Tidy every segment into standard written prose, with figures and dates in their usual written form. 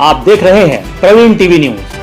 आप देख रहे हैं प्रवीण टीवी न्यूज।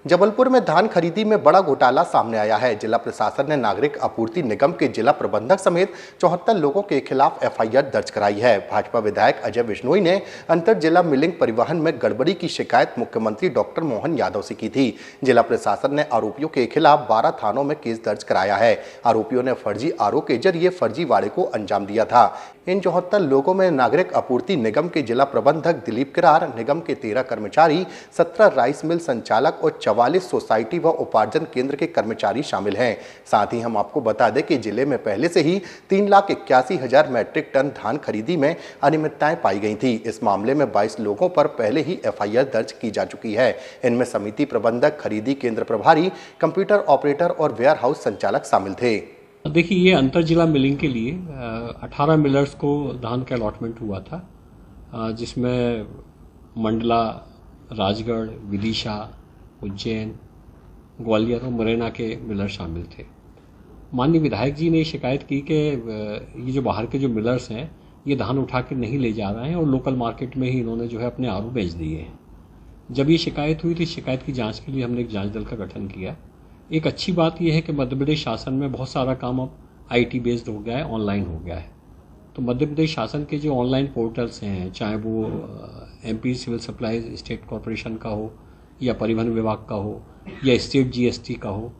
जबलपुर में धान खरीदी में बड़ा घोटाला सामने आया है। जिला प्रशासन ने नागरिक आपूर्ति निगम के जिला प्रबंधक समेत 74 लोगों के खिलाफ एफआईआर दर्ज कराई है। भाजपा विधायक अजय बिश्नोई ने अंतर जिला मिलिंग परिवहन में गड़बड़ी की शिकायत मुख्यमंत्री डॉक्टर मोहन यादव से की थी। जिला प्रशासन ने आरोपियों के खिलाफ 12 थानों में केस दर्ज कराया है। आरोपियों ने फर्जी आरओ के जरिए फर्जीवाड़े को अंजाम दिया था। इन 74 लोगों में नागरिक आपूर्ति निगम के जिला प्रबंधक दिलीप किरार, निगम के 13 कर्मचारी, 17 राइस मिल संचालक और 44 सोसाइटी व उपार्जन केंद्र के कर्मचारी शामिल हैं। साथ ही हम आपको बता दें कि जिले में पहले से ही 3,81,000 मैट्रिक टन धान खरीदी में अनियमितताएं पाई गई थी। इस मामले में 22 लोगों पर पहले ही एफआईआर दर्ज की जा चुकी है। इनमें समिति प्रबंधक, खरीदी केंद्र प्रभारी, कंप्यूटर ऑपरेटर और वेयर हाउस संचालक शामिल थे। देखिए, ये अंतर जिला मिलिंग के लिए 18 मिलर्स को धान का अलॉटमेंट हुआ था, जिसमें मंडला, राजगढ़, विदिशा, उज्जैन, ग्वालियर और मुरैना के मिलर शामिल थे। माननीय विधायक जी ने शिकायत की कि ये जो बाहर के जो मिलर्स हैं ये धान उठा के नहीं ले जा रहे हैं और लोकल मार्केट में ही इन्होंने जो है अपने आरू बेच दिए हैं। जब ये शिकायत हुई तो शिकायत की जांच के लिए हमने एक जांच दल का गठन किया। एक अच्छी बात यह है कि मध्य प्रदेश शासन में बहुत सारा काम अब आईटी बेस्ड हो गया है, ऑनलाइन हो गया है। तो मध्य प्रदेश शासन के जो ऑनलाइन पोर्टल्स हैं, चाहे वो MP civil supplies state corporation का हो या परिवहन विभाग का हो या स्टेट जीएसटी का हो,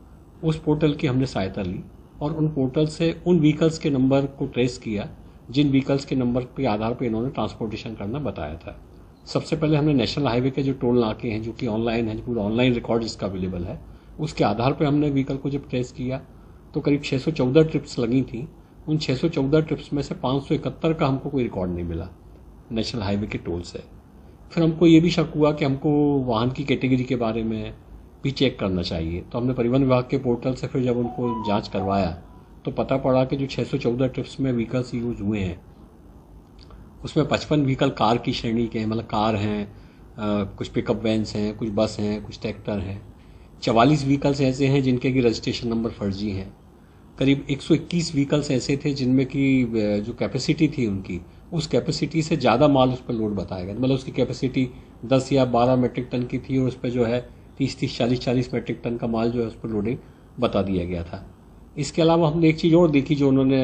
उस पोर्टल की हमने सहायता ली और उन पोर्टल से उन व्हीकल्स के नंबर को ट्रेस किया जिन व्हीकल्स के नंबर के आधार पर इन्होंने ट्रांसपोर्टेशन करना बताया था। सबसे पहले हमने नेशनल हाईवे के जो टोल नाके हैं, जो कि ऑनलाइन है, पूरा ऑनलाइन रिकॉर्ड इसका अवेलेबल है, उसके आधार पर हमने व्हीकल को जब ट्रेस किया तो करीब 614 ट्रिप्स लगी थी। उन 614 ट्रिप्स में से 571 का हमको कोई रिकॉर्ड नहीं मिला नेशनल हाईवे के टोल से। फिर हमको ये भी शक हुआ कि हमको वाहन की कैटेगरी के बारे में भी चेक करना चाहिए। तो हमने परिवहन विभाग के पोर्टल से फिर जब उनको जांच करवाया तो पता पड़ा कि जो 614 ट्रिप्स में व्हीकल्स यूज हुए हैं उसमें 55 व्हीकल कार की श्रेणी के हैं, मतलब कार हैं, कुछ पिकअप वैन्स हैं, कुछ बस हैं, कुछ ट्रैक्टर हैं। 44 व्हीकल्स ऐसे हैं जिनके की रजिस्ट्रेशन नंबर फर्जी हैं। करीब 121 व्हीकल्स ऐसे थे जिनमें की जो कैपेसिटी थी उनकी, उस कैपेसिटी से ज़्यादा माल उस पर लोड बताया गया। मतलब उसकी कैपेसिटी 10 या 12 मेट्रिक टन की थी और उस पर जो है 30-30, 40-40 मेट्रिक टन का माल जो है उस पर लोडिंग बता दिया गया था। इसके अलावा हमने एक चीज़ और देखी, जो उन्होंने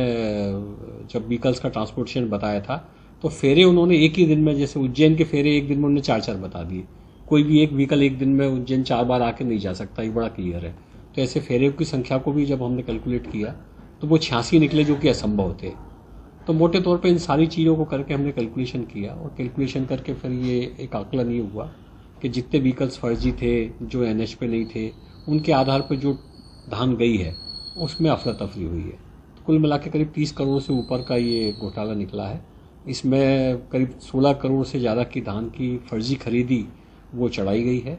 जब व्हीकल्स का ट्रांसपोर्टेशन बताया था तो फेरे उन्होंने एक ही दिन में, जैसे उज्जैन के फेरे एक दिन में उन्होंने 4-4 बता दिए। कोई भी एक व्हीकल एक दिन में उज्जैन 4 बार आके नहीं जा सकता, ये बड़ा क्लियर है। तो ऐसे फेरे की संख्या को भी जब हमने कैलकुलेट किया तो वो 86 निकले, जो कि असंभव थे। तो मोटे तौर पे इन सारी चीज़ों को करके हमने कैलकुलेशन किया और कैलकुलेशन करके फिर ये एक आकलन ये हुआ कि जितने व्हीकल्स फर्जी थे, जो एनएच पे नहीं थे, उनके आधार पर जो धान गई है उसमें अफरा तफरी हुई है। तो कुल मिला के करीब 30 करोड़ से ऊपर का ये घोटाला निकला है। इसमें करीब 16 करोड़ से ज़्यादा की धान की फर्जी खरीदी वो चढ़ाई गई है।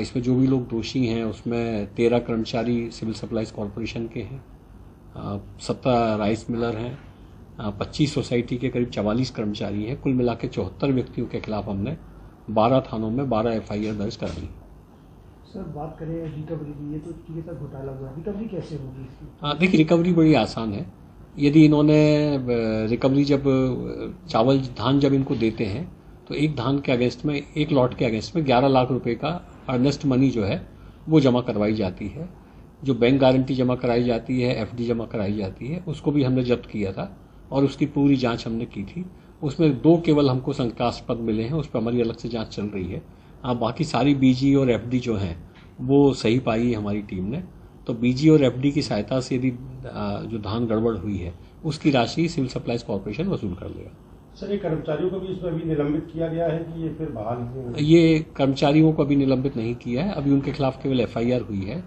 इसमें जो भी लोग दोषी हैं उसमें 13 कर्मचारी सिविल सप्लाईज कॉरपोरेशन के हैं, 17 राइस मिलर हैं, 25 सोसाइटी के करीब 44 कर्मचारी हैं। कुल मिला के 74 व्यक्तियों के खिलाफ हमने 12 थानों में 12 एफआईआर दर्ज करा ली। सर, बात करें रिकवरी की, ये तो ठीक है, घोटाला हुआ, रिकवरी कैसे होगी इसकी? देखिए, रिकवरी बड़ी आसान है। यदि इन्होंने रिकवरी जब चावल धान जब इनको देते हैं तो एक धान के अगेंस्ट में, एक लॉट के अगेंस्ट में 11 लाख रुपए का अर्नेस्ट मनी जो है वो जमा करवाई जाती है। जो बैंक गारंटी जमा कराई जाती है, एफडी जमा कराई जाती है, उसको भी हमने जब्त किया था और उसकी पूरी जांच हमने की थी। उसमें 2 केवल हमको शंकास्पद मिले हैं, उस पर हमारी अलग से जांच चल रही है। बाकी सारी बीजी और एफडी जो हैं वो सही पाई है हमारी टीम ने। तो बीजी और एफडी की सहायता से यदि जो धान गड़बड़ हुई है उसकी राशि सिविल सप्लाईज कॉरपोरेशन वसूल कर लेगा। सर, ये कर्मचारियों को भी इसमें अभी निलंबित किया गया है कि ये फिर बहाल? ये कर्मचारियों को अभी निलंबित नहीं किया है, अभी उनके खिलाफ केवल एफआईआर हुई है।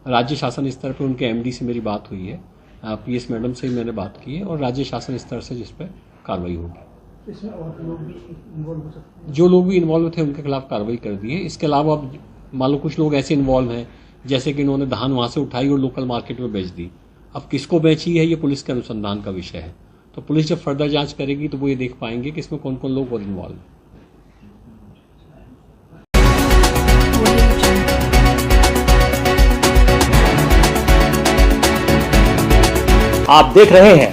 राज्य शासन स्तर पर उनके एमडी से मेरी बात हुई है, पीएस मैडम से ही मैंने बात की है और राज्य शासन स्तर से जिस पर कार्रवाई होगी। इसमें और लोग भी इन्वॉल्व हो सकते हैं? जो लोग भी इन्वॉल्व थे उनके खिलाफ कार्रवाई कर दी है। इसके अलावा अब मान लो कुछ लोग ऐसे इन्वॉल्व हैं जैसे कि इन्होंने धान वहां से उठाई और लोकल मार्केट में बेच दी। अब किसको बेची है ये पुलिस के अनुसंधान का विषय है। तो पुलिस जब फर्दर जांच करेगी तो वो ये देख पाएंगे कि इसमें कौन कौन लोग और इन्वॉल्व हैं। आप देख रहे हैं